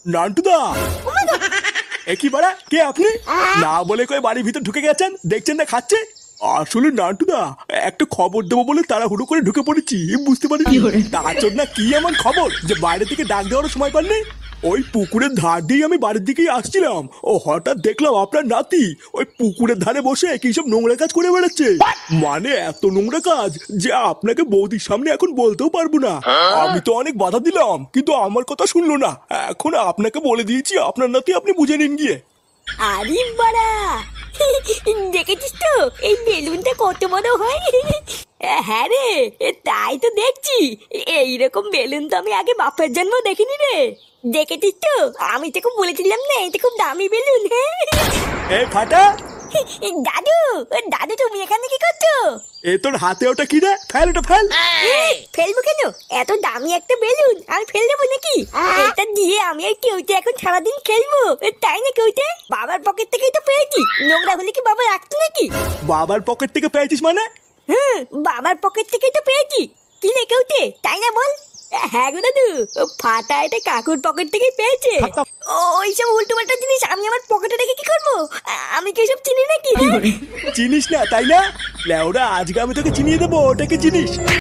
নান্টুদা, একই বাড়া কে আপনি? না বলে কই বাড়ির ভিতর ঢুকে গেছেন, দেখছেন না খাচ্ছে। আসলে নান্টুদা, একটা খবর দেবো বলে তাড়াহুড়ো করে ঢুকে পড়েছি, বুঝতে পারিনি। তার জন্য কি এমন খবর যে বাইরে থেকে ডাক দেওয়ার সময় পাননি? ওই পুকুরের ধার দিয়ে আমি বাড়ির দিকেই আসছিলাম, ও হঠাৎ দেখলাম আপনার নাতি ওই পুকুরের ধারে বসে কি সব নোংরা কাজ করে বেড়াচ্ছে। মানে এত নোংরা কাজ যে আপনাকে বৌদির সামনে এখন বলতেও পারবো না। আমি তো অনেক বাধা দিলাম, কিন্তু আমার কথা শুনলো না। এখন আপনাকে বলে দিয়েছি, আপনার নাতি আপনি বুঝে নিন গিয়ে। আরে বাড়া, দেখেছিস তো এই বেলুনটা কত বড় হয়? হ্যাঁ রে, তাই তো দেখছি। এইরকম বেলুন তো আমি আগে বাপের জন্ম দেখিনি রে। দেখেছিস তো, আমি তোকে বলেছিলাম না এটা খুব দামি বেলুন। এ ফাটা, দাদু, দাদু তুমি এখানে কি করছো? এ তোর হাতে ওটা কি রে? ফেল ওটা ফেল। ফেলবো কেন? এত দামি একটা বেলুন আমি ফেল দেবো নাকি? এটা দিয়ে আমি আর কেউতে এখন সারাদিন খেলবো, তাই না কেউতে? বাবার পকেট থেকেই তো পেয়েছি, নোংরা হলে কি বাবা রাখতো নাকি? বাবার পকেট থেকে পেয়েছিস মানে? হুম, বাবার পকেট থেকেই তো পেয়েছি। কি রে কেউতে, তাই না বল? হ্যাঁ গো দাদু, ফাটা এটা কাকুর পকেট থেকেই পেয়েছে। ওইসব উল্টো পাল্টা জিনিস আমি আমার পকেটে রেখে কি করবো? আমি কি এসব চিনি নাকি? চিনিস না তাই না? লেওরা, আজকে আমি তোকে চিনিয়ে দেবো ওটাকে চিনিস।